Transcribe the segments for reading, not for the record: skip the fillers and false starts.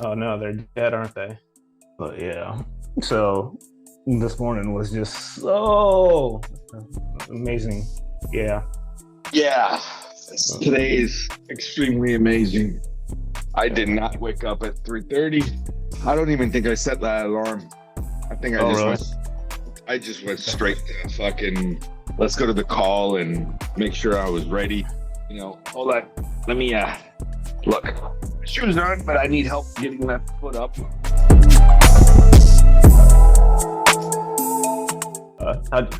Oh no, they're dead, aren't they? But yeah. So this morning was just so amazing. Yeah. Yeah, Uh, today is extremely amazing. I did not wake up at 3:30. I don't even think I set that alarm. I think Oh really? I just went straight to fucking let's go to the call and make sure I was ready. Hold on. Let me look. Shoes on, but I need help getting that foot up.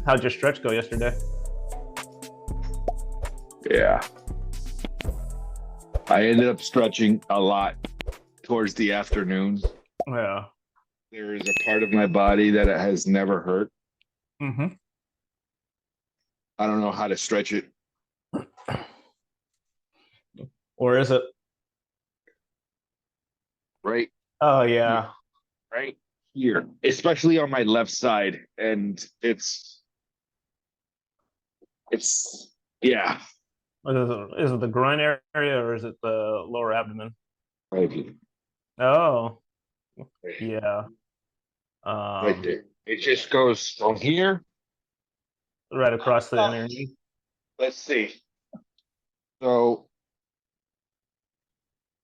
How'd your stretch go yesterday? Yeah. I ended up stretching a lot towards the afternoon. Yeah. There is a part of my body that it has never hurt. Mm-hmm. I don't know how to stretch it. Or is it? Right Oh here, yeah. right here, especially on my left side. And it's, yeah. Is it the groin area or is it the lower abdomen? Right, Oh right yeah. Um, there. It just goes from here. right across the Oh, inner knee. let's see. So,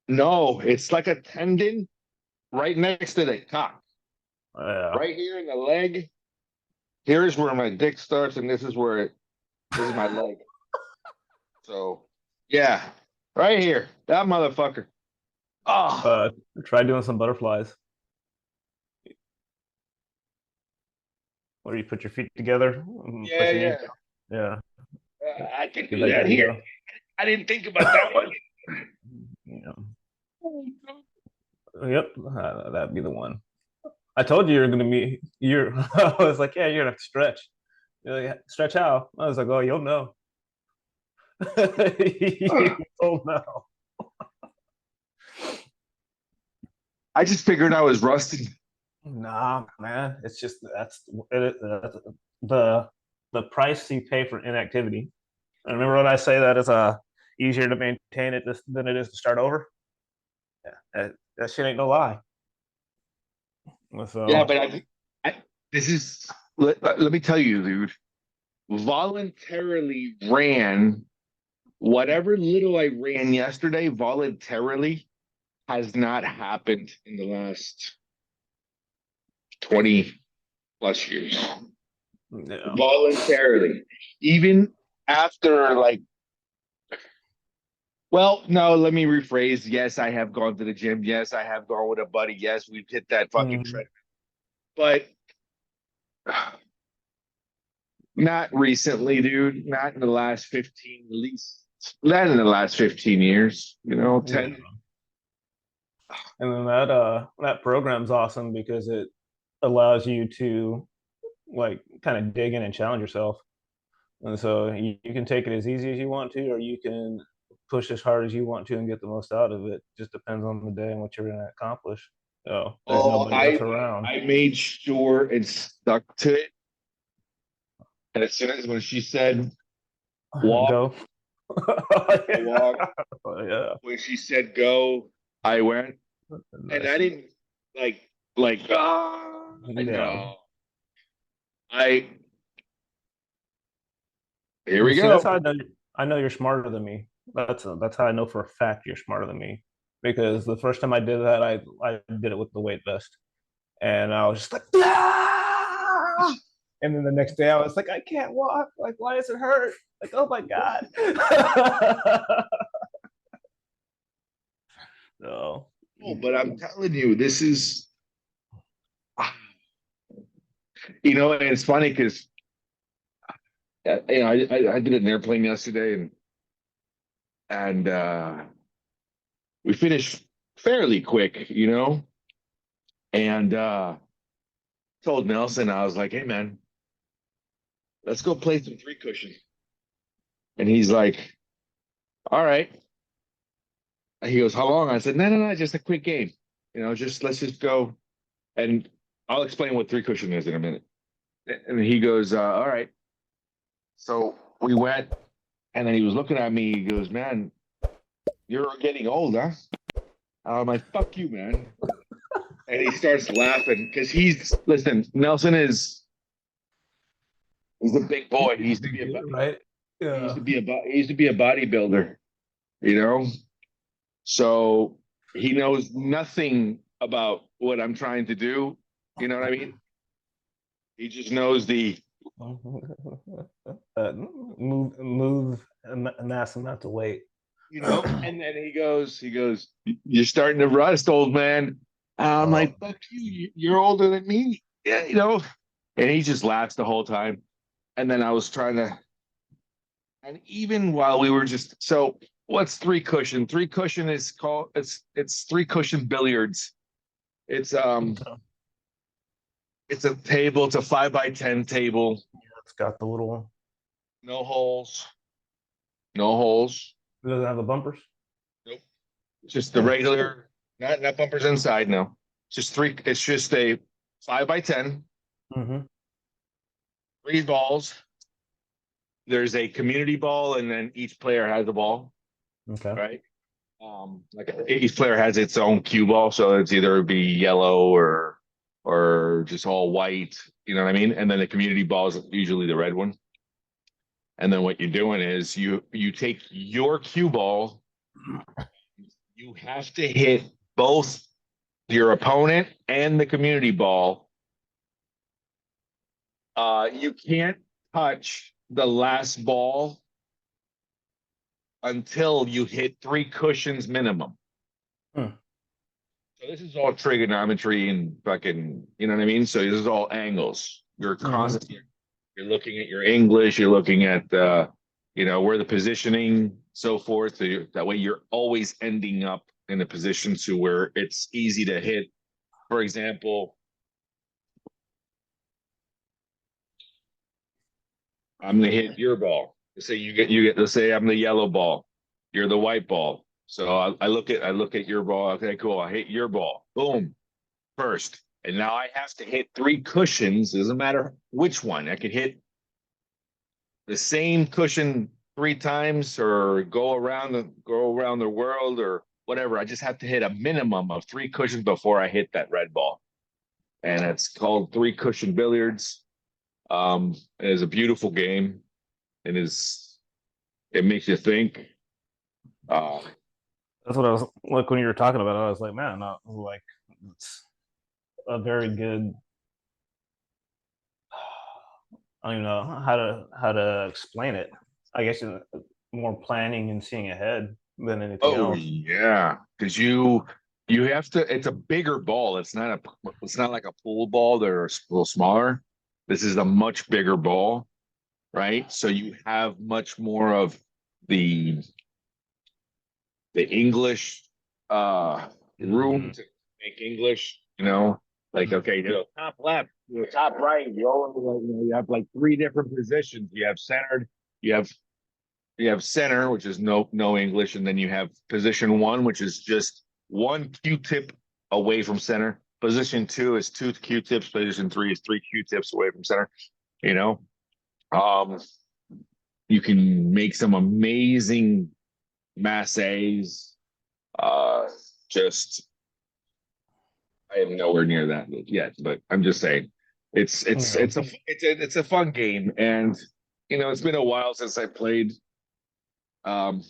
no, it's like a tendon right next to the cock, Yeah. right here in the leg. Here's where my dick starts, and this is my leg. So, yeah, right here, that motherfucker. Oh, Uh, Try doing some butterflies. Where you put your feet together, yeah, put your knees yeah. down. I can Yeah, do there that you here. go. I didn't think about that one. Yeah. Yep, that'd be the one. I told you you're gonna be. You're. I was like, yeah, you're gonna have to stretch. You're like, stretch how? I was like, oh, you'll know. You'll know. I just figured I was rusty. Nah, man. It's just that's the the price you pay for inactivity. And remember when I say that it's easier to maintain it than it is to start over? Yeah, that shit ain't no lie. Yeah, So but I this is let me tell you, dude. Voluntarily ran whatever little I ran yesterday. Voluntarily has not happened in the last 20 plus years. yeah. Voluntarily, even after like. Well, no, let me rephrase. Yes, I have gone to the gym. Yes, I have gone with a buddy. Yes, we've hit that fucking Mhm. treadmill. But not recently, dude. Not in the last 15, at least. Not in the last 15 years, Yeah. 10. And then that program's awesome because it allows you to like kind of dig in and challenge yourself. And so you can take it as easy as you want to, or you can push as hard as you want to and get the most out of it. Just depends on the day and what you're going to accomplish. So there's Oh, nobody else around. I made sure and stuck to it. And as soon as when she said walk, Go. I walked. Yeah. When she said go, I went. And I Nice. didn't like Yeah. no. I Here we See, that's go. how I know you're smarter than me. That's how I know for a fact you're smarter than me. Because the first time I did that, I did it with the weight vest, and I was just like, ah! And then the next day I was like, I can't walk. Like, why does it hurt? Like, oh my god. So, Oh, but I'm telling you, this is and it's funny because I did an airplane yesterday and we finished fairly quick, and told Nelson, I was like, hey man, let's go play some three cushion. And he's like, all right. And he goes, how long? I said, no, just a quick game. Just let's just go. And I'll explain what three cushion is in a minute. And he goes, all right. So we went, and then he was looking at me. He goes, man, you're getting old, huh? I'm like, fuck you, man. and he starts laughing because listen, Nelson he's a big boy. He He's a used to big be a dude, right? he used Yeah. to be he used to be a bodybuilder, you know. So he knows nothing about what I'm trying to do. You know what I mean? He just knows the Move mass amount to weight. and then he goes, you're starting to rust, old man. I'm Oh, like, fuck you, you're older than me. Yeah, And he just laughs the whole time. And then I was trying to, and even while we were just so what's three cushion? Three cushion is called it's three cushion billiards. It's okay. it's a table, it's a 5 by 10 table, It's got the little. no holes, no holes. It doesn't have the bumpers. Nope. Just the Hmm. regular, not bumpers inside, no. It's just a 5 by 10, Mm-hmm. three balls. There's a community ball, and then each player has a ball, Okay. right? Like each player has its own cue ball, so it's either be yellow or just all white, you know what I mean? And then the community ball is usually the red one. And then what you're doing is you take your cue ball, you have to hit both your opponent and the community ball. You can't touch the last ball until you hit three cushions minimum. Hmm. So this is all trigonometry and fucking, you know what I mean? So this is all angles. You're Mm-hmm. constantly you're looking at your English, you're looking at where the positioning, so forth. So that way you're always ending up in a position to where it's easy to hit. For example, I'm gonna hit your ball. Let's say you get let's say I'm the yellow ball, you're the white ball. So I look at your ball. Okay, cool. I hit your ball. Boom, first. And now I have to hit three cushions. Doesn't matter which one. I could hit the same cushion three times or go around the world or whatever. I just have to hit a minimum of three cushions before I hit that red ball. And it's called three cushion billiards. It is a beautiful game. It makes you think. Uh, That's what I was like when you were talking about it. I was like, man, like it's a very good. I don't even know how to explain it. I guess more planning and seeing ahead than anything oh else. yeah, because you have to. It's a bigger ball. It's not like a pool ball. They're a little smaller. This is a much bigger ball, right? So you have much more of the the English room Mm-hmm. to make English, like okay, top left, top right, you have like three different positions. You have centered, you have center, which is no English, and then you have position one, which is just one Q-tip away from center. Position two is two Q-tips. Position three is three Q-tips away from center. You know, um, you can make some amazing masses. Uh, just I am nowhere near that yet, but I'm just saying Yeah. it's a fun game, and it's been a while since I played. Um,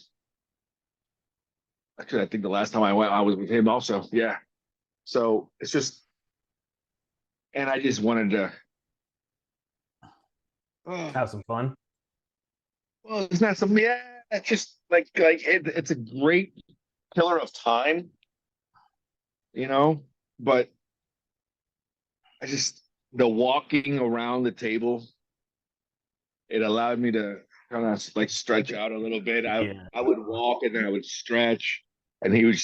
Actually, I think the last time I went, I was with him also. Yeah, so it's just, and I just wanted to. Oh, Have some fun. well, it's not some. Yeah, it's just it's a great killer of time, you know. But I just the walking around the table, it allowed me to kind of like stretch out a little bit. I Yeah. I would walk and then I would stretch, and he would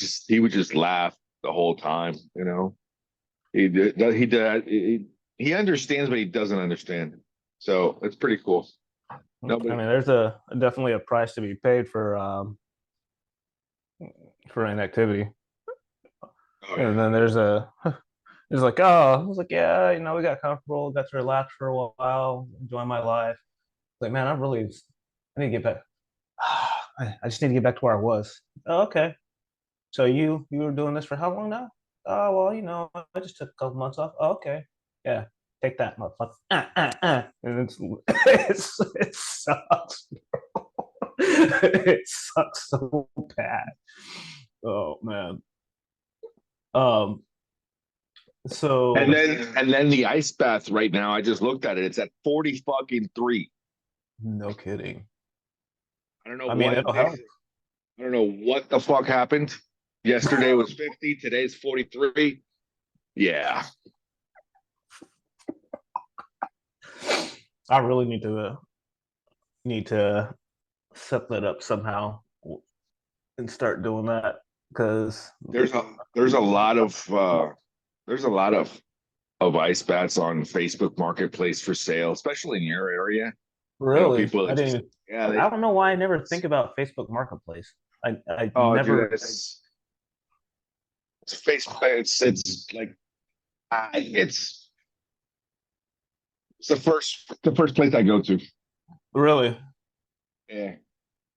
just laugh the whole time. He understands, but he doesn't understand. So it's pretty cool. I Nobody. mean, there's definitely a price to be paid for inactivity, Oh yeah. and then there's a it's like, oh, I was like, yeah, we got comfortable, got to relax for a while, enjoy my life. Like, man, I need to get back. I just need to get back to where I was. Oh, okay. So you were doing this for how long now? Oh, well, I just took a couple months off. Oh, okay. Yeah. Take that, motherfucker. And it sucks. It sucks so bad. Oh man. Um, And so then the ice bath right now, I just looked at it. It's at 40 fucking 3. no kidding. I don't know I mean, what it'll they help. I don't know what the fuck happened. Yesterday was 50, today's 43. Yeah. I really need to set that up somehow and start doing that because There's a there's a lot of there's a lot of ice baths on Facebook Marketplace for sale, especially in your area. I know really, people I that didn't just even. yeah, I they don't know why I never think about Facebook Marketplace. I oh dude, never. it's Facebook it's like it's the first place I go to. Really. Yeah.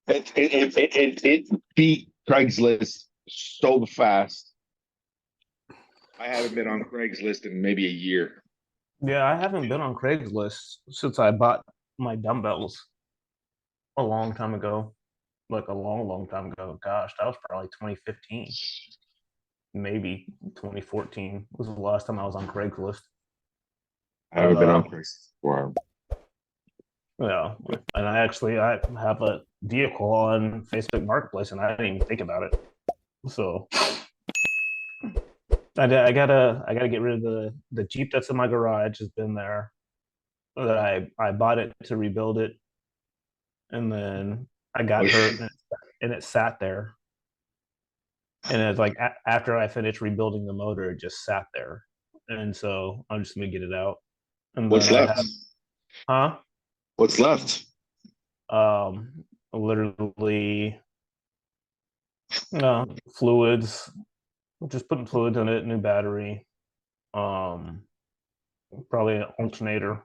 It beat Craigslist so fast. I haven't been on Craigslist in maybe a year. Yeah, I haven't been on Craigslist since I bought my dumbbells a long time ago. Like a long, long time ago. Gosh, that was probably 2015, maybe 2014 was the last time I was on Craigslist. I But haven't been on Craigslist before. yeah, and I have a vehicle on Facebook Marketplace, and I didn't even think about it. So I gotta get rid of the Jeep that's in my garage. Has been there. That I bought it to rebuild it, and then I got hurt, and it sat there. And it's like after I finished rebuilding the motor, it just sat there. And so I'm just gonna get it out. And then What's I left? have, huh? What's left? Literally, fluids. Just putting fluids in it, new battery. Um, probably an alternator,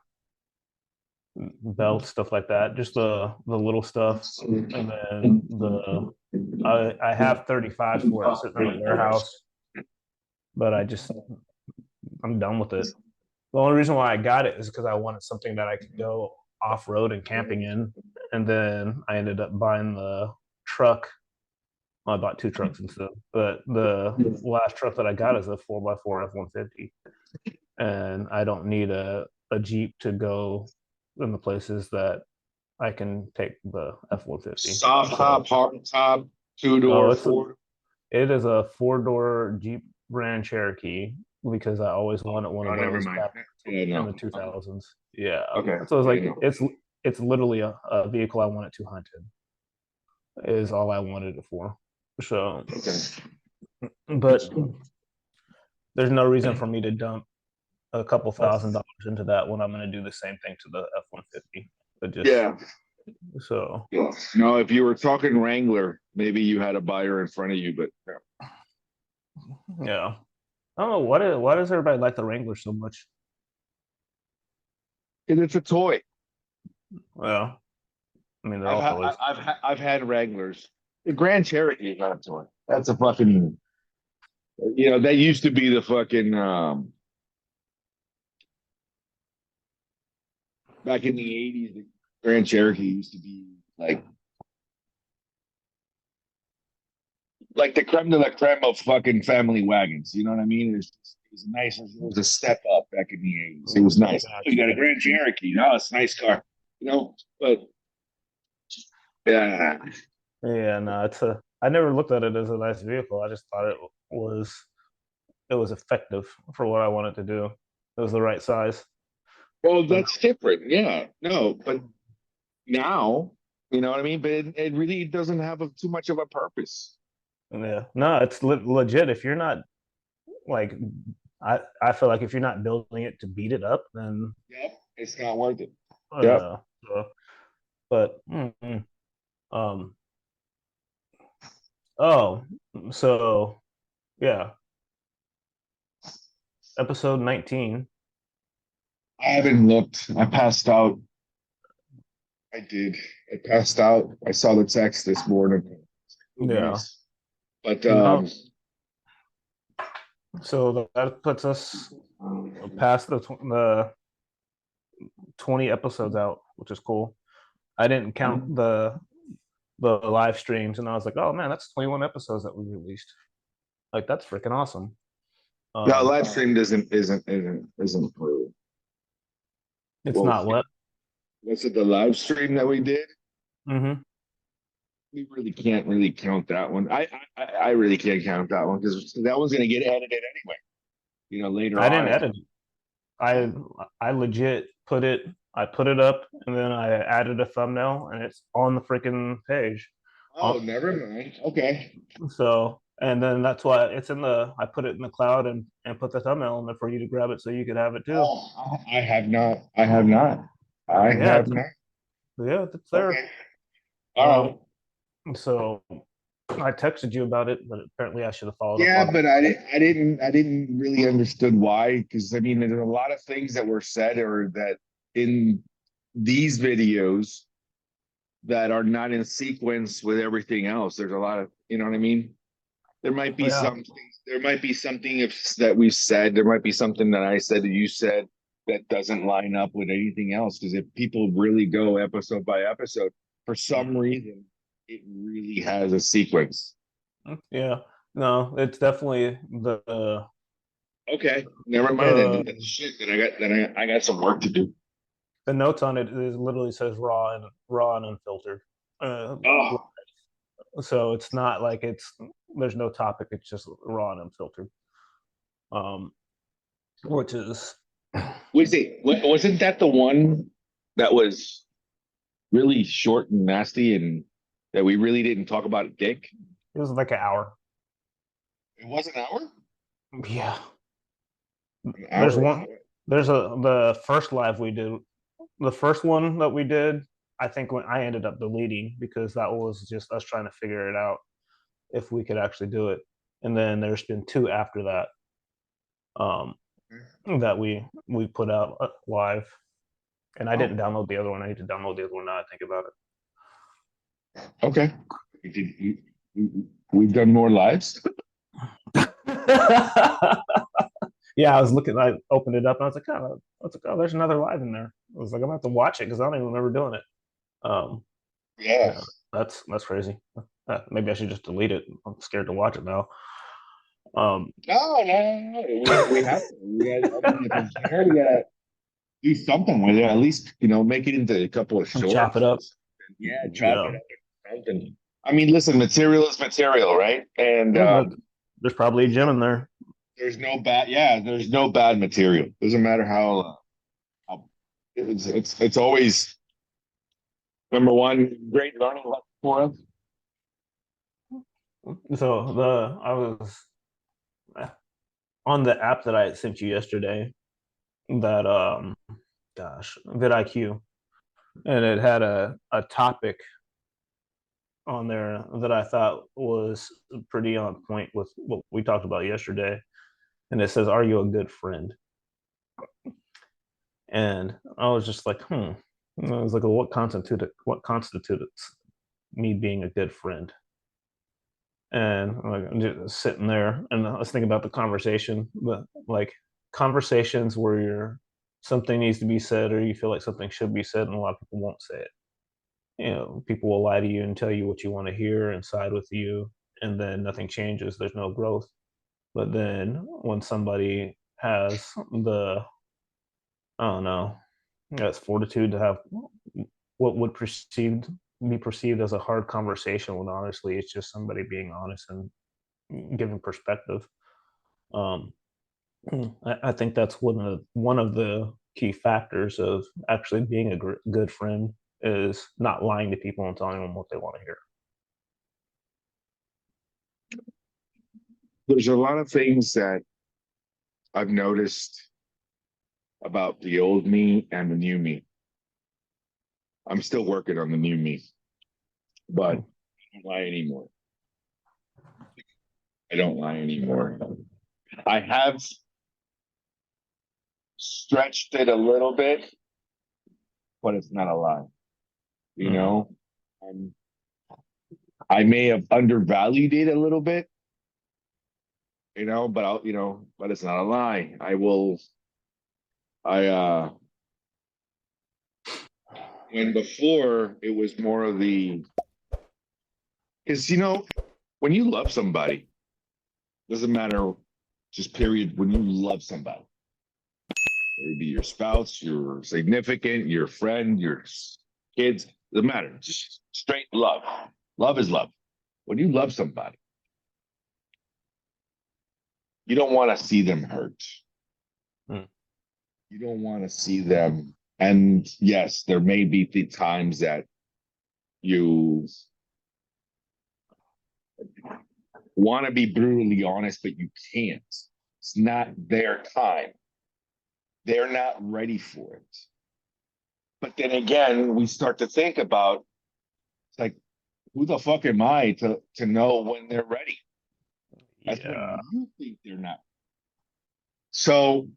belt, stuff like that. Just the little stuff. And then I have 35s for it sitting in the warehouse, but I'm done with it. The only reason why I got it is because I wanted something that I could go off road and camping in. And then I ended up buying the truck. Well, I bought two trucks instead, but the last truck that I got is a 4x4 F-150, and I don't need a Jeep to go in the places that I can take the F-150. Soft So, top, hard top, two oh, door, four. it is a four-door Jeep Grand Cherokee because I always wanted one Oh, of never those mind. back Yeah, in no. the 2000s. Yeah. Okay. So it's Yeah, like no. it's literally a vehicle I wanted to hunt in is all I wanted it for. So, Okay. but there's no reason for me to dump a couple $1,000 into that when I'm going to do the same thing to the F-150. But just Yeah. so Yeah. No, if you were talking Wrangler, maybe you had a buyer in front of you, but yeah. I don't know why does everybody like the Wrangler so much? it's a toy. Well, I mean they're all toys. I've had Wranglers. The Grand Cherokee is not a toy. That's a fucking that used to be the fucking back in the 80s, the Grand Cherokee used to be like the creme de la creme of fucking family wagons. You know what I mean? It was nice. It was a step up back in the 80s. It was nice. Oh, you got a Grand Cherokee. No, it's a nice car. But yeah. Yeah, no, it's a. I never looked at it as a nice vehicle. I just thought was it was effective for what I wanted to do. It was the right size. Well, But that's different. Yeah. No, but now, you know what I mean? But it really doesn't have too much of a purpose. yeah, no, it's legit. If you're not like, I feel like if you're not building it to beat it up, then Yep. It's not worth it. Yep. uh, so, but um, oh, so yeah, episode 19. I haven't looked. I passed out. I did. I passed out. I saw the text this morning. Oh, Yeah, nice. But no, So that puts us past the 20 episodes out, which is cool. I didn't count the live streams, and I was like, oh man, that's 21 episodes that we released. Like that's freaking awesome. No, Um, live stream isn't really. it's Well, not what. was it the live stream that we did? Mm-hmm. We really can't really count that one. I really can't count that one because that one's going to get edited anyway. Later I didn't on. edit it. I I legit put it. I put it up, and then I added a thumbnail, and it's on the freaking page. Oh, never mind. Okay. So, and then that's why it's in the. I put it in the cloud and put the thumbnail in there for you to grab it, so you could have it too. Oh, I have not. I have not. I Yeah, have not. yeah, it's there. Okay. All Um, right. so I texted you about it, but apparently I should have followed up Yeah, on it. but I didn't really understood why, because I mean, there's a lot of things that were said or that in these videos that are not in sequence with everything else. There's a lot of, you know what I mean? There might be Yeah, some things, there might be something that we've said, there might be something that I said that you said that doesn't line up with anything else. Because if people really go episode by episode, for some reason, it really has a sequence. yeah. No, it's definitely Okay, never mind then. the Shit, then I got some work to do. the notes on it is literally says raw and unfiltered. Uh, Oh, so it's not like it's there's no topic. It's just raw and unfiltered. Um, which is wasn't that the one that was really short and nasty and that we really didn't talk about dick? it was like an hour. It was an hour? Yeah, An there's hour? one. There's a the first live we did. The first one that we did, I think when I ended up deleting because that was just us trying to figure it out if we could actually do it. And then there's been two after that um, that we put out live. And I didn't Oh, download the other one. I need to download the other one now. I think about okay. We've done more lives. it. Yeah, I was looking. I opened it up and I was like, oh, there's another live in there. I was like, I'm gonna have to watch it because I don't even remember doing it. Um, Yeah. yeah, that's crazy. Maybe I should just delete it. I'm scared to watch it now. Um, No, no, no, no. We have to. We got, I mean, if it's there, we gotta do something with it. At least, make it into a couple of chop it shorts. up. Yeah, chop it Yeah, up or something. I mean, listen, material is material, right? And there's probably a there's gym no in there. there's no bad yeah, there's no bad material. Doesn't matter how it's always number one, great learning lesson for us. So the I was on the app that I sent you yesterday. That gosh, vidIQ, and it had a topic on there that I thought was pretty on point with what we talked about yesterday. And it says, "Are you a good friend?" And I was just like, I was like, well, what constitutes me being a good friend? And I'm just sitting there, and I was thinking about the conversation, but like conversations where something needs to be said, or you feel like something should be said, and a lot of people won't say it. People will lie to you and tell you what you want to hear and side with you, and then nothing changes. There's no growth. But then when somebody has I don't know, that's fortitude to have what would be perceived as a hard conversation when honestly it's just somebody being honest and giving perspective. Um, I think that's one of the key factors of actually being a good friend is not lying to people and telling them what they want to hear. There's a lot of things that I've noticed about the old me and the new me. I'm still working on the new me, but Hmm. I don't lie anymore. I don't lie anymore. I have stretched it a little bit, but it's not a lie. You Hmm. know, um, I may have undervalued it a little bit, but but it's not a lie. I when before it was more of the, because when you love somebody, doesn't matter, just period. When you love somebody, maybe your spouse, your significant, your friend, your kids, doesn't matter. Just straight love. Love is love. When you love somebody, you don't want to see them hurt. Mm. You don't want to see them. And yes, there may be times that you want to be brutally honest, but you can't. It's not their time. They're not ready for it. But then again, we start to think about, it's like, who the fuck am I to know when they're ready? That's when Yeah. you think they're not. So,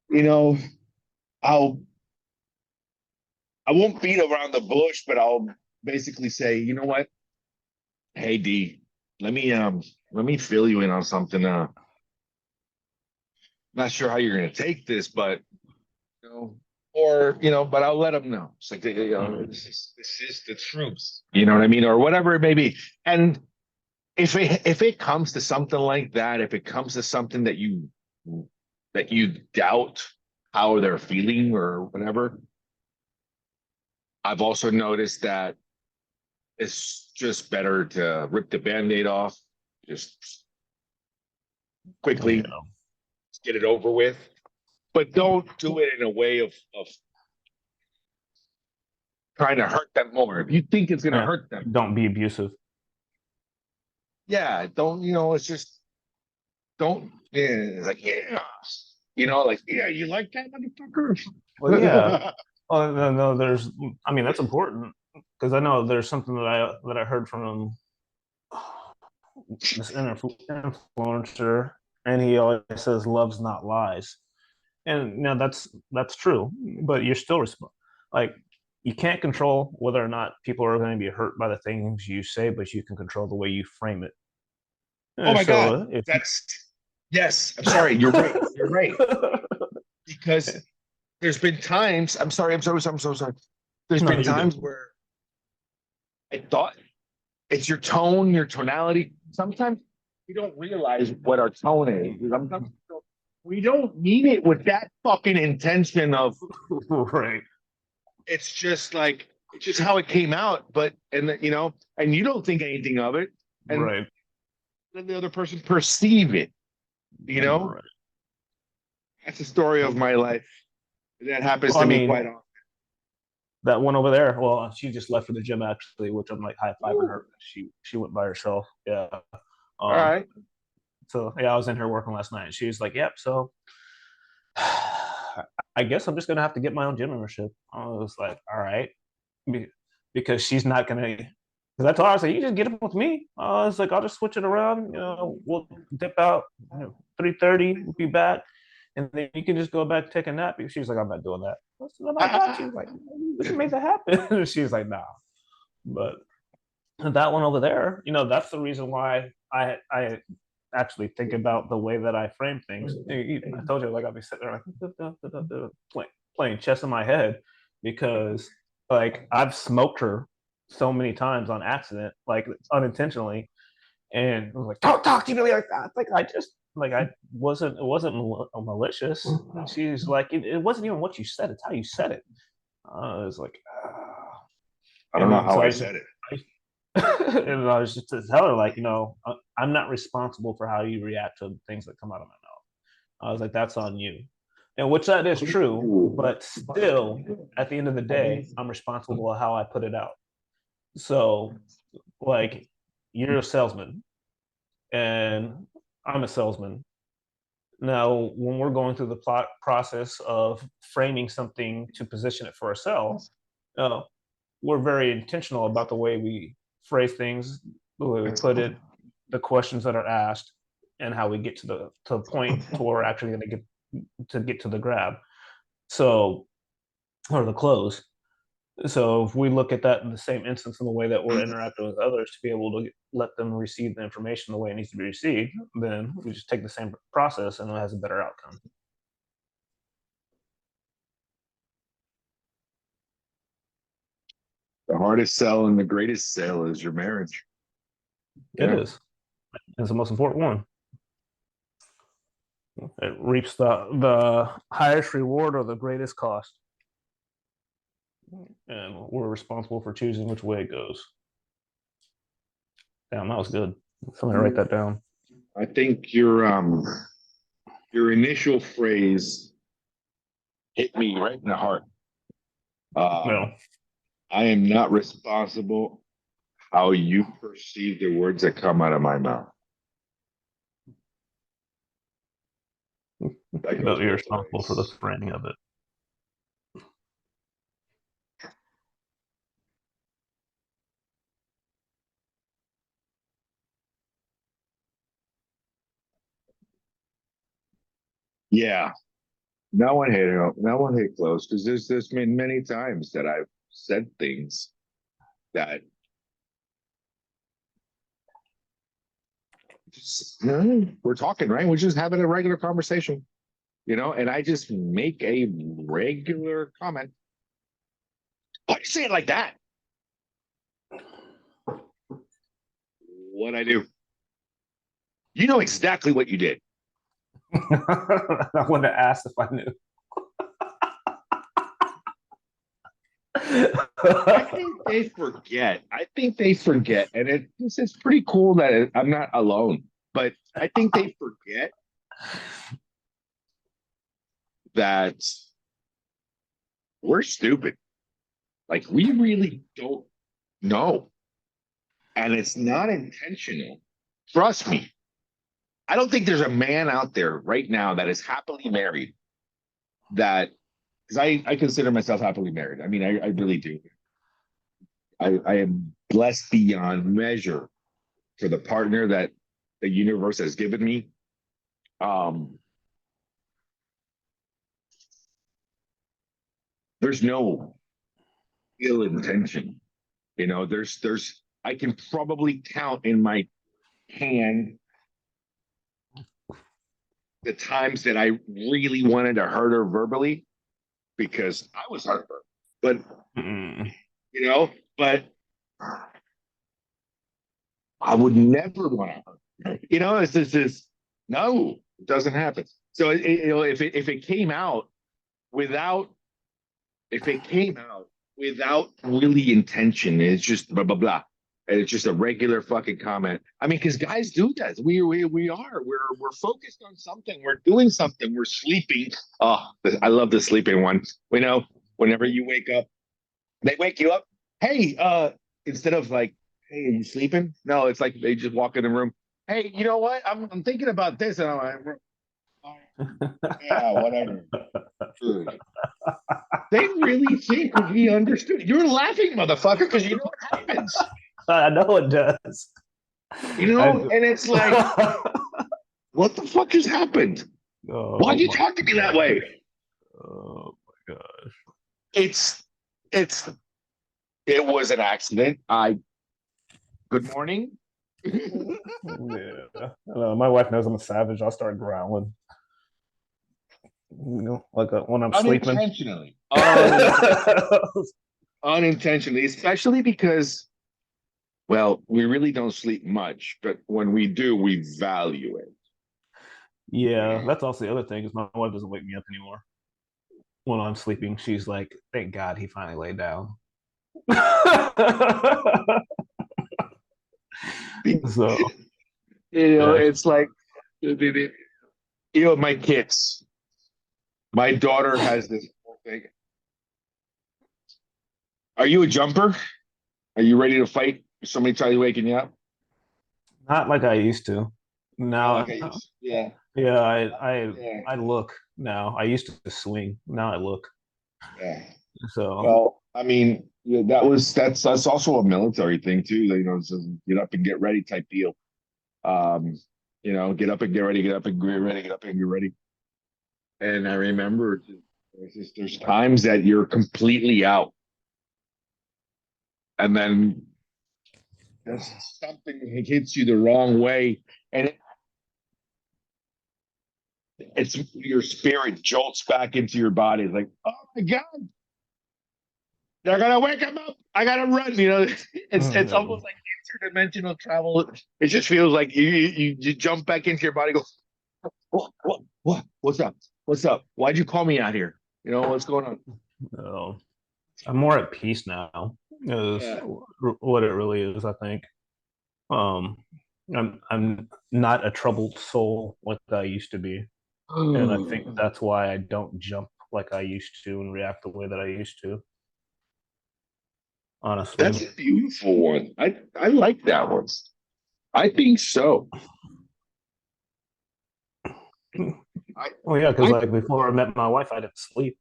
you know, I'll I won't beat around the bush, but I'll basically say, you know what? Hey D, let me fill you in on something. Not sure how you're gonna take this, but you know, but I'll let them know. It's like, Mm. this is the truth. You know what I mean, or whatever it may be. And if it comes to something like that, if it comes to something that you doubt how they're feeling or whatever, I've also noticed that it's just better to rip the band-aid off, just quickly Yeah. get it over with. But don't do it in a way of trying to hurt them more. If you think it's gonna Yeah. hurt them, Don't be abusive. yeah, don't, it's just don't, yeah, it's like, yeah. Like, yeah, you like that motherfucker? Well, yeah. Oh, no, no, I mean, that's important because I know there's something that I heard from this influencer, and he always says, "Love's not lies," and that's true. But you're still like you can't control whether or not people are going to be hurt by the things you say, but you can control the way you frame it. Oh And my God, so if that's yes. I'm sorry. You're right. You're right. Because there's been times. I'm sorry. I'm so sorry. There's no, been you're good. times where I thought it's your tone, your tonality. Sometimes we don't realize what our tone is. Sometimes we don't mean it with that fucking intention of, Right, it's just how it came out. But, and you don't think anything of it. And right, then the other person perceive it, you know? right. That's the story of my life. That happens Well, I to me mean, quite often. that one over there. Well, she just left for the gym actually, which I'm like high fiving Ooh, her. She went by herself. Yeah. all Um. right. So yeah, I was in here working last night. And she was like, "Yep." So I guess I'm just gonna have to get my own gym membership. I was like, "All right," because she's not gonna. Because I told her, I was like, "You just get it with me." I was like, "I'll just switch it around. We'll dip out 3:30. We'll be back, and then you can just go back take a nap." She was like, "I'm not doing that." I said, "I got you." Like, we can make that happen. She's like, "Nah." But that one over there, that's the reason why I actually think about the way that I frame things. I told you, like, I'll be sitting there like playing chess in my head because, like, I've smoked her so many times on accident, like unintentionally, and I was like, "Don't talk to me like that." Like I just like I wasn't it wasn't malicious. And she's like, it wasn't even what you said; it's how you said it. I was like, I don't and know then how so I said it. and I was just to tell her, like, I'm not responsible for how you react to things that come out of my mouth. I was like, that's on you. And which that is true, but still, at the end of the day, I'm responsible for how I put it out. So, like, you're a salesman and I'm a salesman. Now, when we're going through the process of framing something to position it for a sale, uh, we're very intentional about the way we phrase things, the way we put it, the questions that are asked, and how we get to the point to where we're actually going to get to the grab. So, or the close. So if we look at that in the same instance in the way that we're interacting with others to be able to let them receive the information the way it needs to be received, then we just take the same process and it has a better outcome. The hardest sell and the greatest sale is your marriage. It Yeah. is. It's the most important one. It reaps the highest reward or the greatest cost. And we're responsible for choosing which way it goes. Damn, that was good. Somebody write that down. I think your initial phrase hit me right in the heart. No, I am not responsible how you perceive the words that come out of my mouth. That but goes you're both responsible for the ways. framing of it. Yeah. No one hit close because there's been many times that I've said things that just, we're talking, right? We're just having a regular conversation, and I just make a regular comment. Why do you say it like that? What I do? You know exactly what you did. I wanted to ask if I knew. I think they forget. And it's pretty cool that I'm not alone. But I think they forget that we're stupid. Like we really don't know, and it's not intentional. Trust me. I don't think there's a man out there right now that is happily married that because I consider myself happily married. I mean, I really do. I am blessed beyond measure for the partner that the universe has given me. Um, there's no ill intention. There's I can probably count in my hand the times that I really wanted to hurt her verbally because I was hurt her. But Mm. you know, but I would never want to hurt her. It's just this. No, it doesn't happen. So if it came out without if it came out without really intention, it's just blah blah blah. And it's just a regular fucking comment. I mean, because guys do that. We are. We're focused on something. We're doing something. We're sleeping. Oh, I love the sleeping one. We know whenever you wake up, they wake you up. Hey, instead of like, hey, are you sleeping? No, it's like they just walk in the room. Hey, you know what? I'm thinking about this, and I'm like, oh, yeah, whatever. Dude. They really think we understood. You're laughing, motherfucker, because you know what happens. I know it does. I, And it's like, what the fuck just happened? Why'd oh you my talk to me that god. way? Oh my god. It's it's it was an accident. Good morning. Yeah. My wife knows I'm a savage. I'll start growling. Like when I'm sleeping. Unintentionally. Unintentionally, especially because, well, we really don't sleep much, but when we do, we value it. Yeah, that's also the other thing is my wife doesn't wake me up anymore when I'm sleeping. She's like, "Thank God he finally laid down." So yeah, It's like, my kids. My daughter has this whole thing. Are you a jumper? Are you ready to fight? If somebody tries waking you up? not like I used to. Not like I Now, used. Yeah, yeah, I yeah, I look now. I used to swing. Now I look. yeah. So Well, I mean, yeah, that's also a military thing too. It's just get up and get ready type deal. Um, get up and get ready, get up and get ready, get up and get ready. And I remember there's times that you're completely out. and then something hits you the wrong way, and it's your spirit jolts back into your body. It's like, oh my god, they're gonna wake him up. I gotta run. It's almost No. like interdimensional travel. It just feels like you jump back into your body. Go, what's up? What's up? Why'd you call me out here? What's going on? No. I'm more at peace now. Is Yeah. what it really is, I think. Um, I'm not a troubled soul like I used to be, and I think that's why I don't jump like I used to and react the way that I used to. That's Honestly, a beautiful one. I like that one. I think so. I well, yeah, because I like before I met my wife, I didn't sleep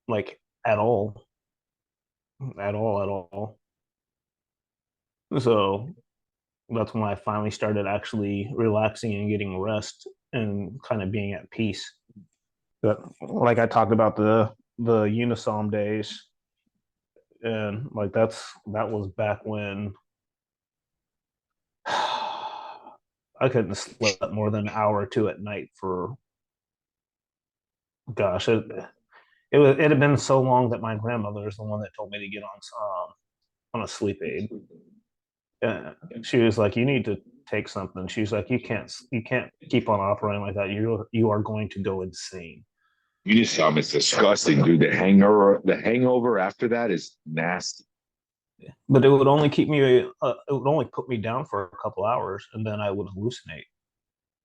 like at all, at all, at all. So that's when I finally started actually relaxing and getting rest and kind of being at peace. But like I talked about the Unisom days, and like that was back when I couldn't sleep more than an hour or two at night for gosh it had been so long that my grandmother is the one that told me to get on a sleep aid. She was like, "You need to take something." She's like, "You can't keep on operating like that. You are going to go insane." Unisom is disgusting, dude. The hangover after that is nasty. But it would only put me down for a couple hours, and then I would hallucinate.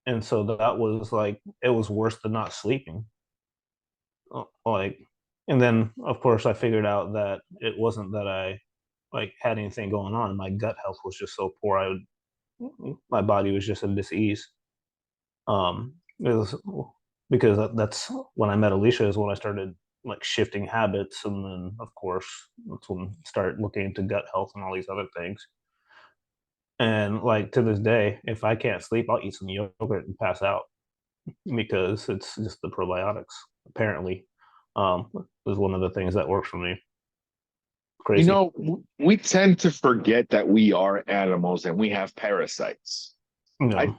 And so that was like it was worse than not sleeping. Like, and then of course I figured out that it wasn't that I like had anything going on. My gut health was just so poor. My body was just in dis-ease. It was because that's when I met Alicia is when I started like shifting habits, and then of course that's when I started looking into gut health and all these other things. And like to this day, if I can't sleep, I'll eat some yogurt and pass out because it's just the probiotics. Apparently, is one of the things that works for me. Crazy. We tend to forget that we are animals and we have parasites. I No,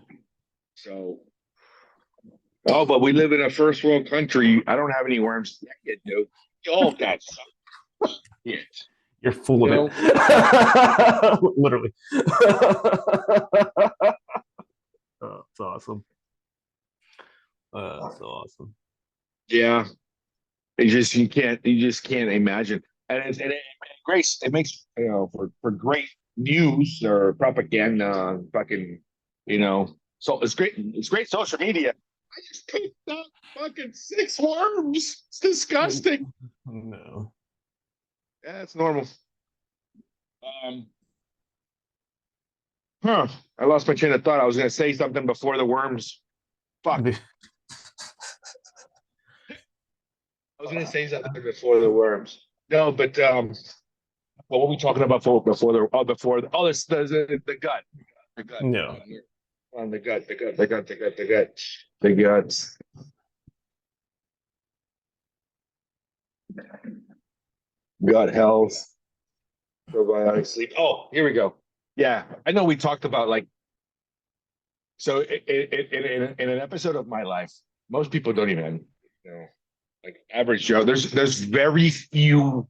so Oh, but we live in a first world country. I don't have any worms. Yeah, you do. You all got some. Yeah. you're full You of know? it. Literally. Oh, it's awesome. So awesome. Yeah. You just can't imagine. And Grace, it makes for great news or propaganda, fucking, so it's great social media. I just picked up fucking 6 worms. It's disgusting. No. Yeah, it's normal. Um, huh. I lost my train of thought. I was gonna say something before the worms. Fuck. I was gonna say something before the worms. No, but what were we talking about before this the gut. The gut. No. On the gut, the gut, the gut, the gut, the gut. The gut. Gut health, probiotic sleep. Oh, here we go. Yeah, I know we talked about like so in an episode of my life, most people don't even like average Joe. There's very few.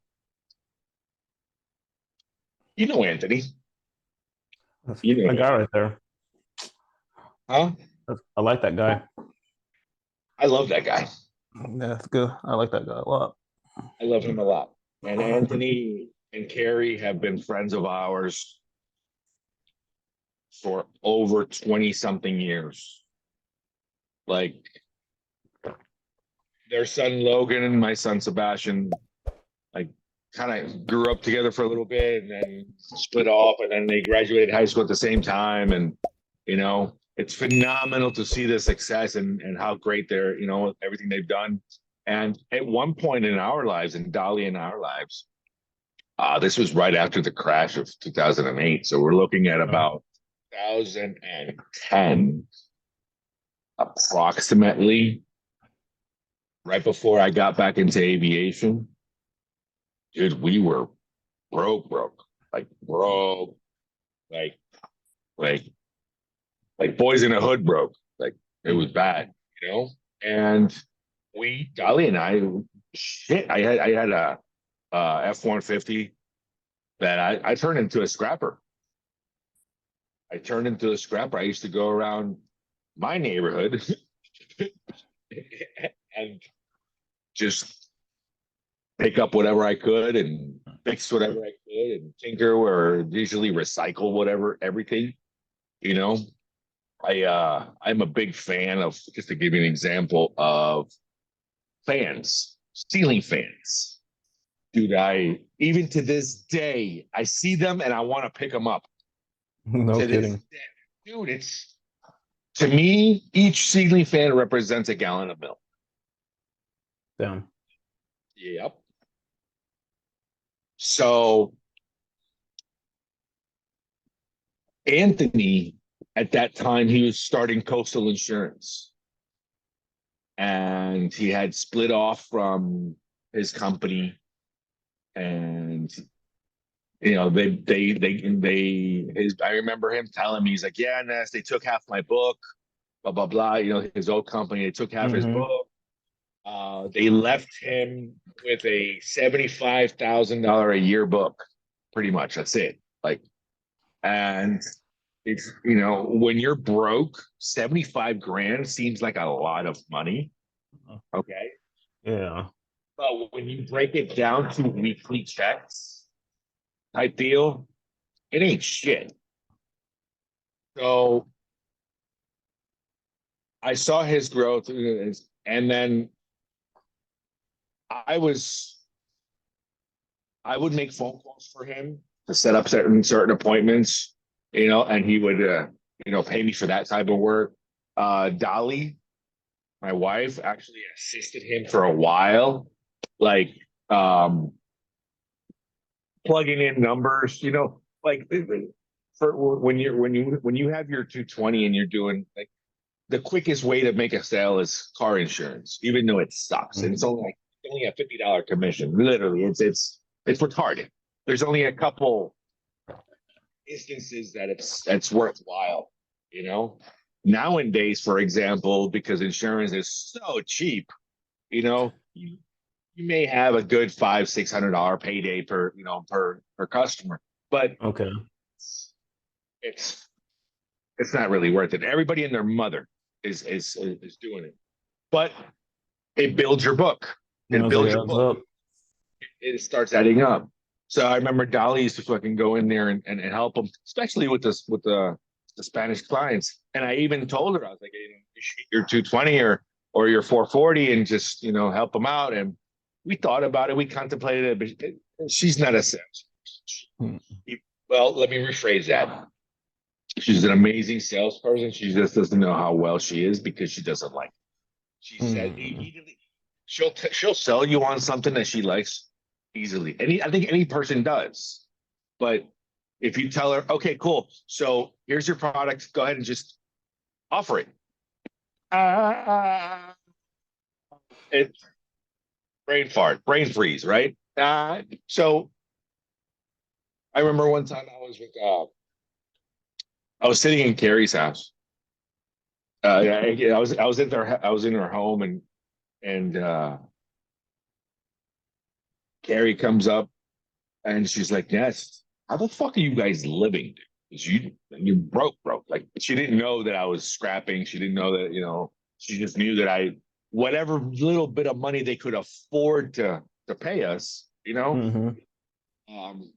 Anthony. That's You know a him. guy right there. Huh? I like that guy. I love that guy. Yeah, that's good. I like that guy a lot. I love him a lot. And Anthony and Carrie have been friends of ours for over 20 something years. Like their son Logan and my son Sebastian, like kind of grew up together for a little bit and then split off and then they graduated high school at the same time. And, it's phenomenal to see the success and how great they're, everything they've done. And at one point in our lives, in Dolly and our lives, this was right after the crash of 2008. So we're looking at about 2010, approximately, right before I got back into aviation. Dude, we were broke. like broke, like like like Boys in the Hood broke. Like it was bad, you know. And Dolly and I, shit, I had a F-150 that I turned into a scrapper. I turned into a scrapper. I used to go around my neighborhood and just pick up whatever I could and fix whatever I could and tinker or usually recycle whatever everything, you know. I'm a big fan of, just to give you an example, of fans, ceiling fans. Dude, I even to this day I see them and I want to pick them up. No To this kidding. day, dude, it's to me each ceiling fan represents a gallon of milk. Damn. Yep. So Anthony, at that time, he was starting Coastal Insurance, and he had split off from his company, and his. I remember him telling me, he's like, "Yeah, Ness, they took half my book, blah blah blah." His old company, they took half his Mm-hmm. book. They left him with a $75,000 a year book, pretty much. That's it. Like, and it's, when you're broke, 75 grand seems like a lot of money. Okay. Yeah. But when you break it down to weekly checks type deal, it ain't shit. So I saw his growth, and then I was I would make phone calls for him to set up certain appointments, and he would pay me for that type of work. Dolly, my wife, actually assisted him for a while, like um plugging in numbers, like for when you have your 220 and you're doing, like, the quickest way to make a sale is car insurance, even though it sucks. And it's Mm-hmm. only a $50 commission. Literally, it's retarded. There's only a couple instances that that's worthwhile, you know. Nowadays, for example, because insurance is so cheap, you may have a good $500-600 payday per customer, but Okay. it's it's not really worth it. Everybody and their mother is doing it, but it builds your book. You It know, it builds your adds book. up. It starts adding up. So I remember Dolly used to fucking go in there and help them, especially with the Spanish clients. And I even told her, I was like, hey, you shoot your 220 or your 440 and just help them out. And we thought about it, we contemplated it, but she's not a salesperson. Mm-hmm. Well, let me rephrase that. She's an amazing salesperson. She just doesn't know how well she is because she doesn't like it. She said she'll sell you on something that she likes easily. I think any person does. But if you tell her, okay, cool, so here's your product, go ahead and just offer it. Uh, it's brain fart, brain freeze, right? So I remember one time I was sitting in Carrie's house. I was in her home, and Carrie comes up and she's like, "Yes, how the fuck are you guys living? Because you broke." Like, she didn't know that I was scrapping. She didn't know that, she just knew that whatever little bit of money they could afford to pay us, Mm-hmm. Um,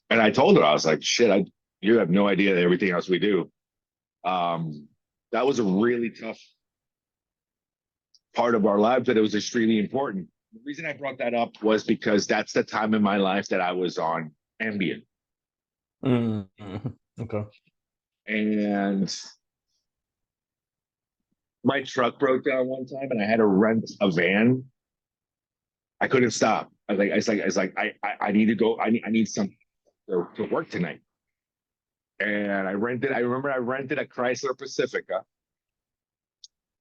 and I told her, I was like, "Shit, you have no idea everything else we do." Um, that was a really tough part of our lives, that it was extremely important. The reason I brought that up was because that's the time in my life that I was on Ambien. Mm-hmm. Okay. And my truck broke down one time and I had to rent a van. I couldn't stop. I need to go. I need some to work tonight. And I remember I rented a Chrysler Pacifica.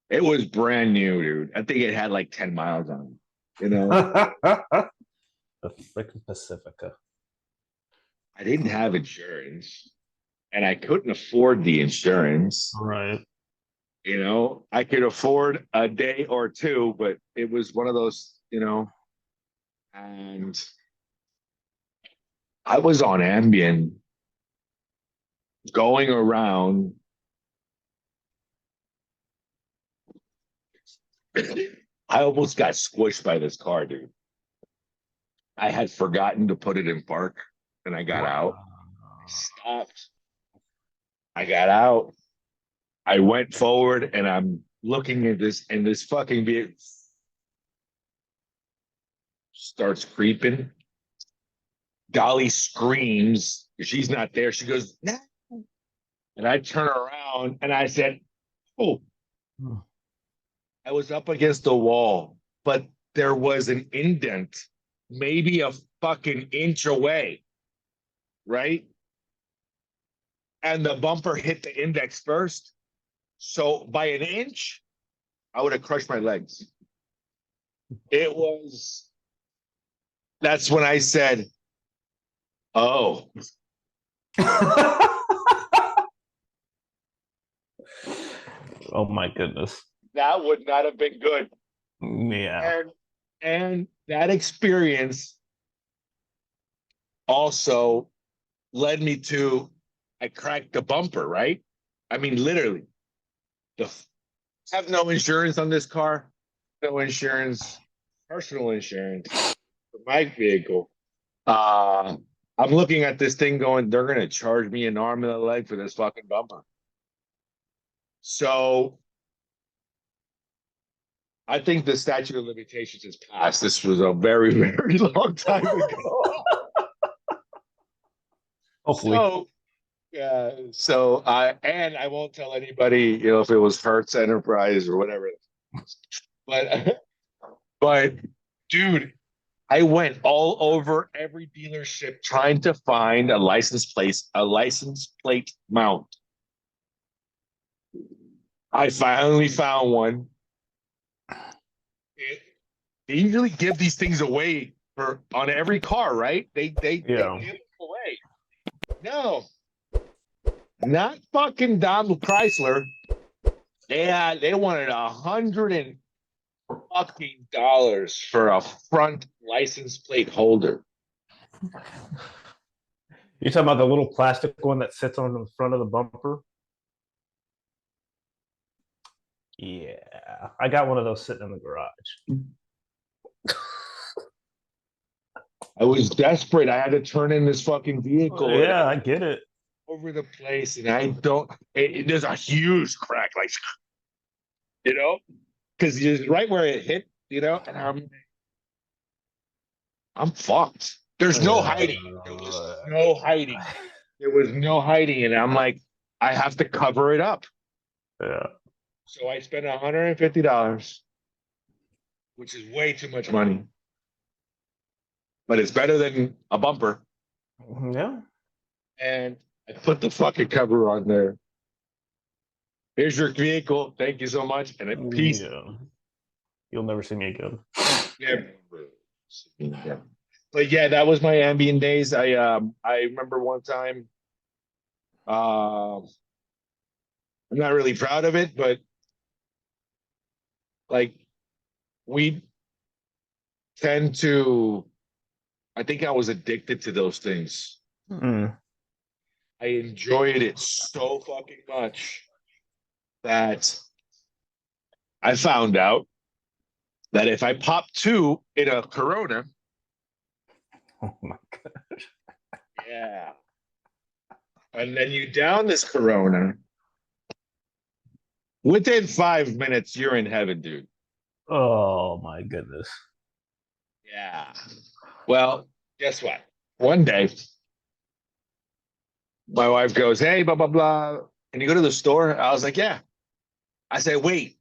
It was brand new, dude. I think it had like 10 miles on it, The freaking Pacifica. I didn't have insurance and I couldn't afford the insurance. Right. I could afford a day or two, but it was one of those, and I was on Ambien going around. I almost got squished by this car, dude. I had forgotten to put it in park and I got out. Wow. I stopped. I got out. I went forward and I'm looking at this, and this fucking vehicle starts creeping. Dolly screams. She's not there. She goes, no. And I turn around and I said, oh, I was up against the wall, but there was an indent, maybe a fucking inch away, right? And the bumper hit the index first. So by an inch, I would have crushed my legs. That's when I said, oh, Oh my goodness. that would not have been good. Yeah. And that experience also led me to, I cracked the bumper, right? I mean, literally. I have no insurance on this car, no insurance, personal insurance for my vehicle. I'm looking at this thing going, they're going to charge me an arm and a leg for this fucking bumper. So I think the statute of limitations has passed. This was a very, very long time ago. Hopefully. So, yeah. So I won't tell anybody, if it was Hertz Enterprise or whatever. But, but, dude, I went all over every dealership trying to find a license plate mount. I finally found one. They usually give these things away on every car, right? They give them away. No, not fucking Donald Chrysler. They wanted $100 for a front license plate holder. You're talking about the little plastic one that sits on the front of the bumper? Yeah. I got one of those sitting in the garage. I was desperate. I had to turn in this fucking vehicle. Yeah, I get it. Over the place, and I don't. There's a huge crack, like because it's right where it hit, and I'm fucked. There's no hiding. There was no hiding. There was no hiding, and I'm like, I have to cover it up. Yeah. So I spent $150, which is way too much money, but it's better than a bumper. Yeah. And I put the fucking cover on there. Here's your vehicle. Thank you so much. And peace. Yeah. You'll never see me again. Yeah. But yeah, that was my Ambien days. I remember one time. I'm not really proud of it, but like we tend to. I think I was addicted to those things. Mm. I enjoyed it so fucking much that I found out that if I pop two in a Corona, Oh my gosh. yeah, and then you down this Corona, within 5 minutes you're in heaven, dude. Oh my goodness. Yeah. Well, guess what? One day, my wife goes, "Hey, blah blah blah. Can you go to the store?" I was like, "Yeah." I said, "Wait,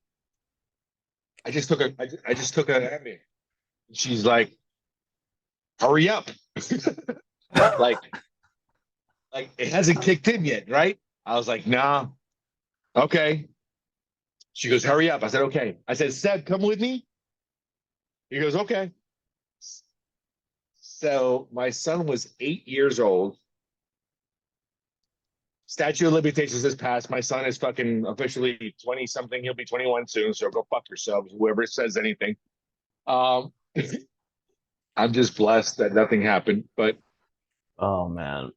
I just took an Ambien." She's like, "Hurry up!" like, like it hasn't kicked in yet, right? I was like, "Nah." Okay. She goes, "Hurry up." I said, "Okay." I said, "Seb, come with me." He goes, "Okay." So my son was 8 years old. statute of limitations has passed. My son is fucking officially 20 something. He'll be 21 soon. So go fuck yourselves, whoever says anything. Um, I'm just blessed that nothing happened. But Oh man.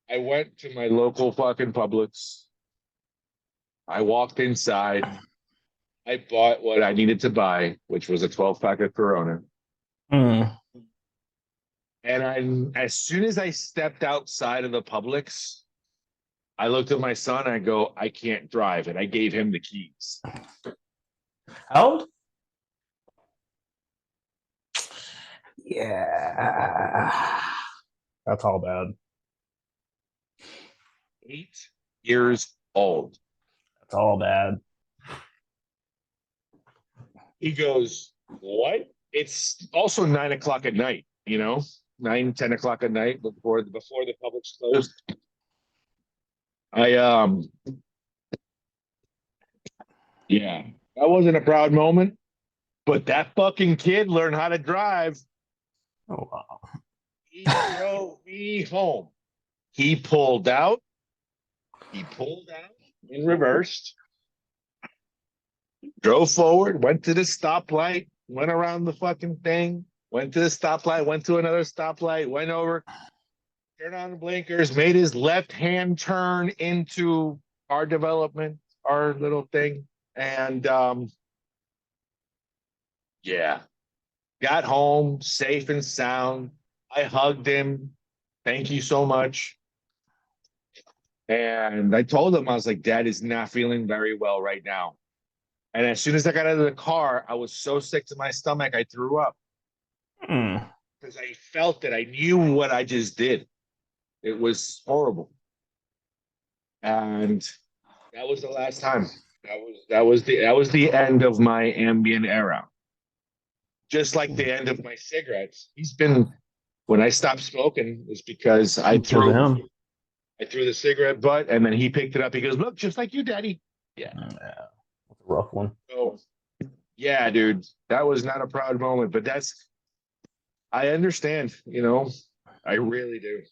I went to my local fucking Publix. I walked inside. I bought what I needed to buy, which was a 12 pack of Corona. Mm. And as soon as I stepped outside of the Publix, I looked at my son and I go, I can't drive. And I gave him the keys. How old? Yeah. That's all bad. 8 years old. That's all bad. He goes, what? It's also 9 o'clock at night, 9, 10 o'clock at night before the Publix closed. I yeah, that wasn't a proud moment, but that fucking kid learned how to drive. Oh wow. He drove me home. He pulled out. He pulled out and reversed. Drove forward. Went to the stoplight. Went around the fucking thing. Went to the stoplight. Went to another stoplight. Went over. Turned on the blinkers. Made his left hand turn into our development, our little thing, and yeah, got home safe and sound. I hugged him. Thank you so much. And I told him, I was like, Dad is not feeling very well right now. And as soon as I got out of the car, I was so sick to my stomach, I threw up Mm. because I felt it. I knew what I just did. It was horrible. And that was the last time. That was the end of my Ambien era. Just like the end of my cigarettes. When I stopped smoking, it's because Because of him. I threw the cigarette butt, and then he picked it up. He goes, "Look, just like you, Daddy." Yeah. Yeah. That's a rough one. So, yeah, dude, that was not a proud moment, but I understand. I really do.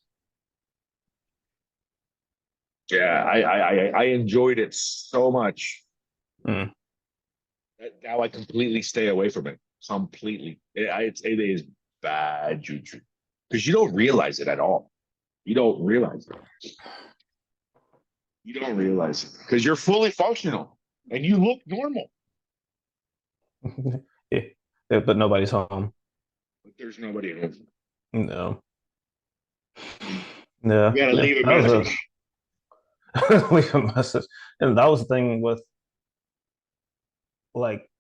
Yeah, I enjoyed it so much Mm. that now I completely stay away from it. Completely, it is bad juju because you don't realize it at all. You don't realize it. You don't realize it because you're fully functional and you look normal, Yeah. Yeah, but nobody's home. but there's nobody in it. No. You Yeah. gotta Yeah. leave a That was a message. leave a message. And that was the thing with like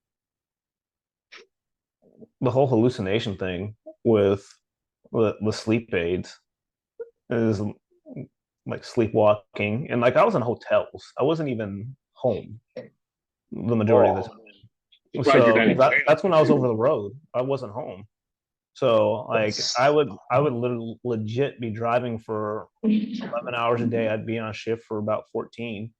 the whole hallucination thing with with sleep aids is like sleepwalking. And like I was in hotels. I wasn't even home the majority of the Oh, time. surprised you're not So in jail. that's when I was over the road. I wasn't home. So like I would legit be driving for 11 hours a day. I'd be on shift for about 14.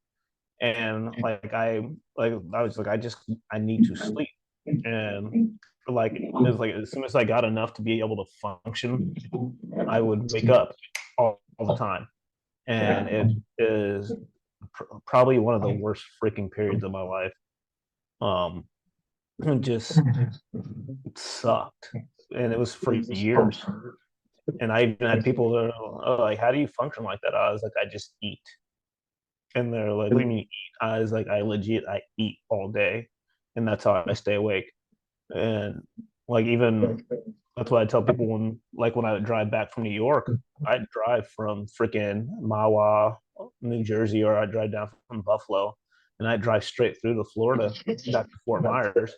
And like I was like I need to sleep. And like it was like as soon as I got enough to be able to function, I would wake up all the time. And it is probably one of the worst freaking periods of my life. Um it just sucked. And it was for years. And I even had people that are like, how do you function like that? I was like, I just eat. And they're like, what do you mean eat? I was like, I eat all day. And that's how I stay awake. And like even that's what I tell people when I would drive back from New York, I'd drive from freaking Mawa, New Jersey, or I'd drive down from Buffalo and I'd drive straight through to Florida back to Fort Myers.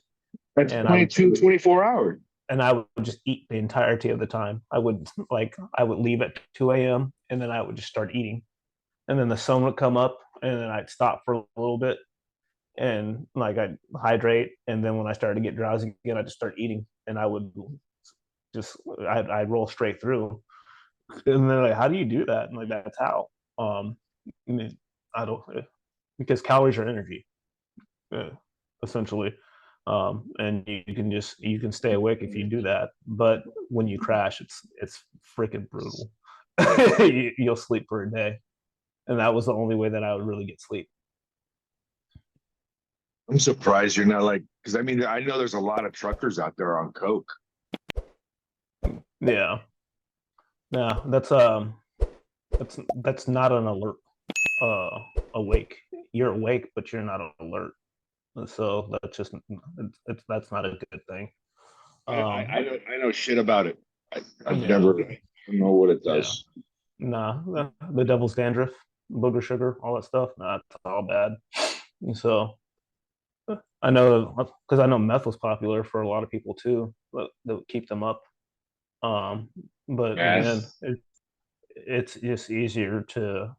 That's And I would 24 hours. and I would just eat the entirety of the time. I would leave at 2 a.m. and then I would just start eating. And then the sun would come up and then I'd stop for a little bit and like I'd hydrate. And then when I started to get drowsy again, I'd just start eating and just, I'd roll straight through. And then like, how do you do that? And like, that's how. I mean, I don't, because calories are energy, uh, essentially. And you can stay awake if you do that. But when you crash, it's freaking brutal. You'll sleep for a day. and that was the only way that I would really get sleep. I'm surprised you're not like, because I mean, I know there's a lot of truckers out there on coke. Yeah, yeah, that's not an alert. Uh, awake. You're awake, but you're not alert. So that's not a good thing. I know shit about it. I've Yeah, never, I don't know what it yeah. does. Nah, the devil's dandruff, booger sugar, all that stuff. Nah, it's all bad. So I know because I know meth was popular for a lot of people too, but that would keep them up. Um, but again, Yes. it's just easier to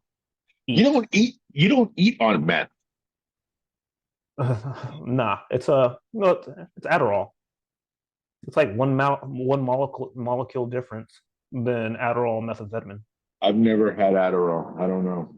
You eat. don't eat. You don't eat on meth. Nah, it's a no, it's Adderall. It's like one molecule difference than Adderall and methamphetamine. I've never had Adderall. I don't know.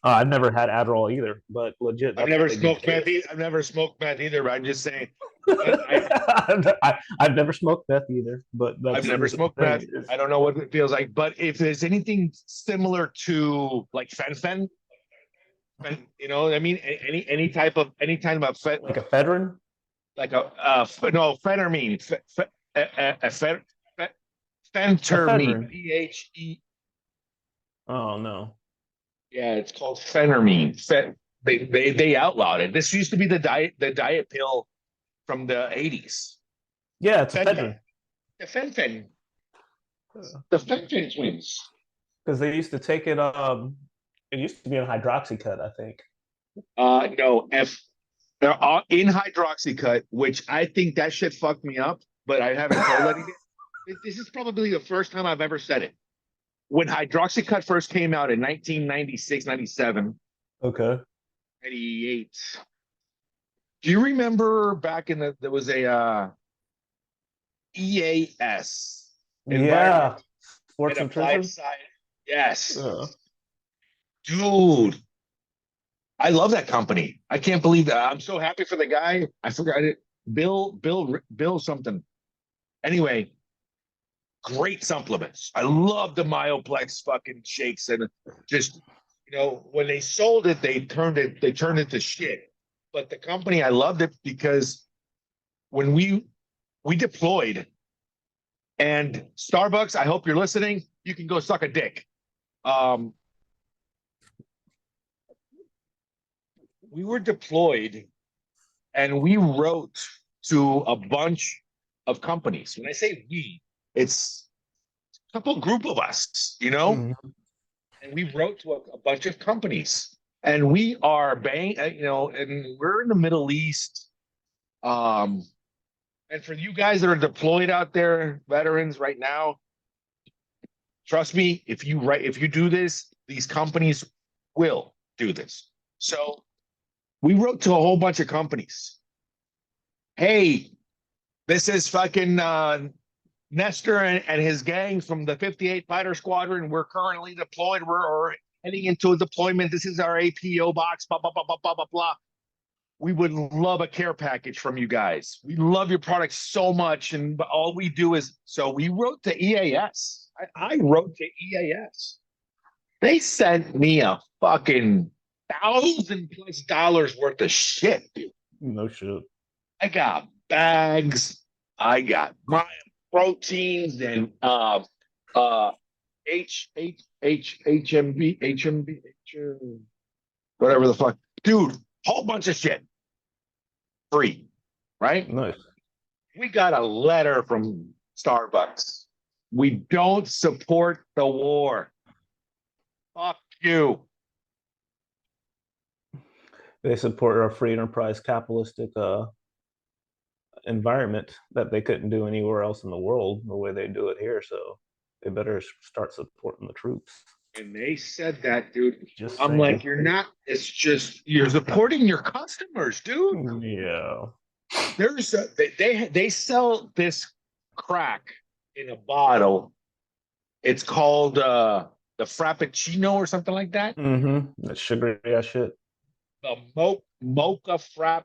I've never had Adderall either, but legit, I've that's what never they give smoked meth. kids. I've never smoked meth either. But I'm just saying. I I've never smoked meth either, but I've that's never the smoked thing. meth. I don't know what it feels like. But if there's anything similar to like you know what I mean? Any type of Like ephedrine, like no phentermine, phentermine, ephedrine. PHE. Oh no. Yeah, it's called phentermine. They outlawed it. This used to be the diet pill from the 80s. Yeah, it's Fen-phen, ephedrine the fen-phen, the fen-phen twins. because they used to take it. It used to be in hydroxycut, I think. No, they're all in hydroxycut, which I think that shit fucked me up, but I haven't told anyone. This is probably the first time I've ever said it. When hydroxycut first came out in 1996, 97, Okay. 98. Do you remember back in there was a EAS, Environment Yeah, and sports Applied nutrition. Science? Yes. Yeah. Dude, I love that company. I can't believe that. I'm so happy for the guy. I forgot it. Bill something. Anyway, great supplements. I love the Myoplex fucking shakes and just when they sold it, they turned it to shit. But the company, I loved it because when we deployed and Starbucks, I hope you're listening, you can go suck a dick. Um, we were deployed and we wrote to a bunch of companies. When I say we, it's a couple group of us, Mhm. and we wrote to a bunch of companies. And we are and we're in the Middle East. Um, and for you guys that are deployed out there, veterans right now, trust me, if you do this, these companies will do this. So we wrote to a whole bunch of companies. Hey, this is fucking Nestor and his gang from the 58 Fighter Squadron. We're currently deployed. We're heading into a deployment. This is our APO box. Blah blah blah blah blah blah blah. We would love a care package from you guys. We love your product so much, and all we do is so we wrote to EAS. I wrote to EAS. They sent me a fucking $1,000+ worth of shit. No shit. I got bags. I got my proteins and HMB, whatever the fuck, dude. Whole bunch of shit free, right? Nice. We got a letter from Starbucks. We don't support the war. Fuck you. They support a free enterprise capitalistic environment that they couldn't do anywhere else in the world the way they do it here. So they better start supporting the troops. And they said that, dude. Just I'm like, saying. you're not, it's just, you're supporting your customers, dude. Yeah. They sell this crack in a bottle. It's called the Frappuccino or something like that. Mm-hmm. That sugary ass shit. The mocha frap.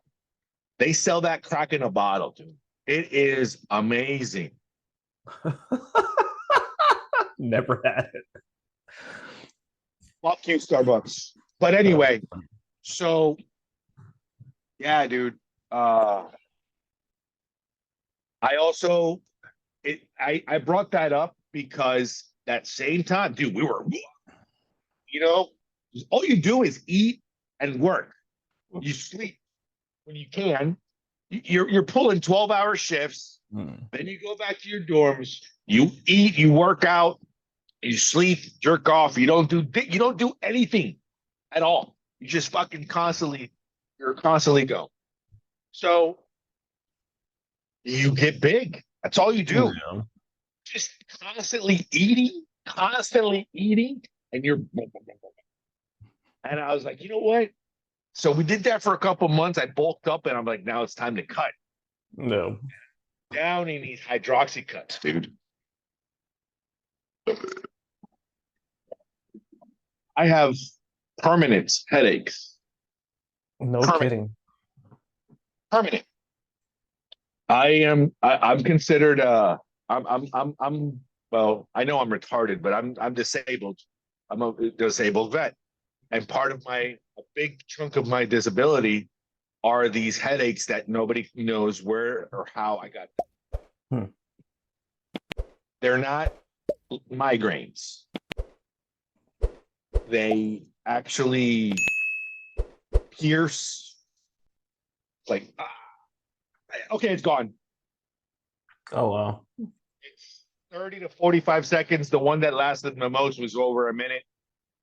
They sell that crack in a bottle, dude. It is amazing. Never had it. Fuck you, Starbucks. But anyway, so yeah, dude. Uh, I also I brought that up because that same time, dude, we were, you know, all you do is eat and work. You sleep when you can. You're pulling 12-hour shifts. Hmm. Then you go back to your dorms. You eat, you work out, you sleep, jerk off. You don't do anything at all. You just fucking you're constantly go. So you get big. That's all you do. Yeah. Just constantly eating, and you're. And I was like, you know what? So we did that for a couple months. I bulked up, and I'm like, now it's time to cut No. down in these hydroxy cuts, dude. I have permanent headaches. No Permanent, kidding. permanent. I'm considered I'm well, I know I'm retarded, but I'm disabled. I'm a disabled vet. And part of a big chunk of my disability are these headaches that nobody knows where or how I got. Hmm. They're not migraines. They actually pierce like okay, it's gone. Oh wow. It's 30 to 45 seconds. The one that lasted the most was over a minute.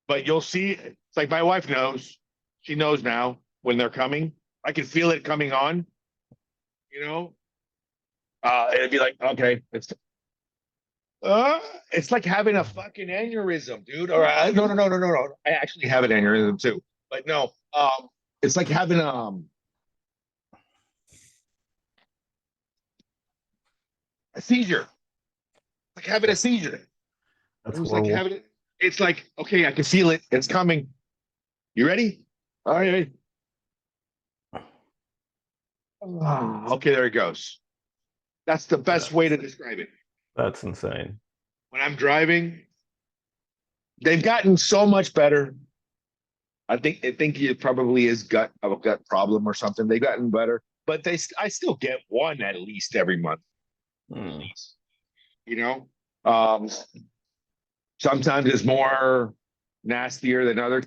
But you'll see, it's like my wife knows. She knows now when they're coming. I can feel it coming on, you know? It'd be like, okay, it's like having a fucking aneurysm, dude. Or no. I actually have an aneurysm too. But no, it's like having a seizure. Like having a seizure. That's It was like horrible. having it. It's like, okay, I can feel it. It's coming. You ready? All right. Okay, there it goes. That's the best way to describe it. That's insane. When I'm driving, they've gotten so much better. I think it probably is a gut problem or something. They've gotten better, but I still get one at least every month. At Hmm. least, you know. Um, Sometimes it's more nastier than others.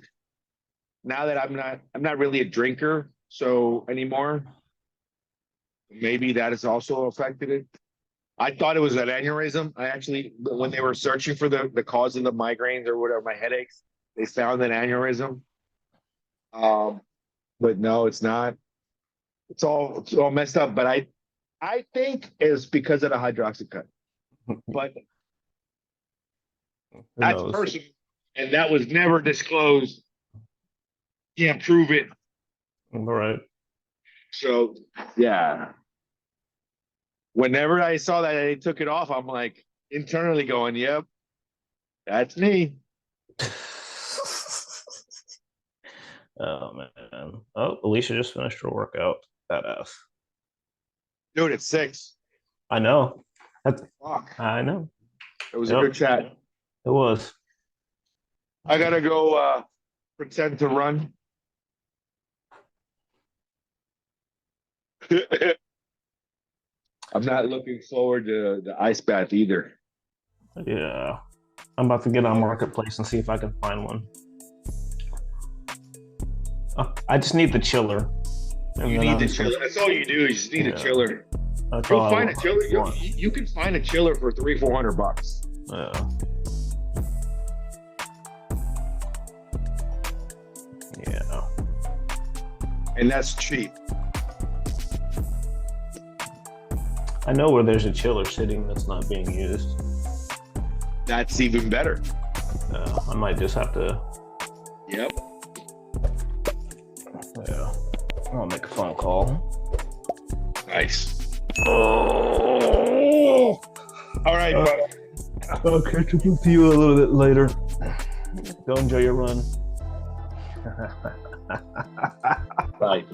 Now that I'm not really a drinker so anymore. Maybe that has also affected it. I thought it was an aneurysm. I actually, when they were searching for the cause of the migraines or whatever, my headaches, they found an aneurysm. Um, but no, it's not. It's all messed up. But I think it's because of the hydroxy cut. But Who that's knows? personal, and that was never disclosed. Can't prove it. All right. So yeah, whenever I saw that they took it off, I'm like internally going, "Yep, that's me." Oh man. Oh, Alicia just finished her workout. Badass. Dude, it's 6. I know. That's Fuck. I know. It was a Yep. good chat. It was. I gotta go pretend to run. I'm not looking forward to the ice bath either. Yeah. I'm about to get on Marketplace and see if I can find one. I just need the chiller. And You then need I'm the just gonna, chiller. That's all you do. You just need a yeah, chiller. that's You'll all find a chiller. I want. You can find a chiller for $300-400. Yeah. Yeah. And that's cheap. I know where there's a chiller sitting that's not being used. That's even better. I might just have to, Yep. yeah. I'll make a phone call. Nice. Oh. All right, Uh, bud. I'll catch up with you a little bit later. Go enjoy your run. Bye.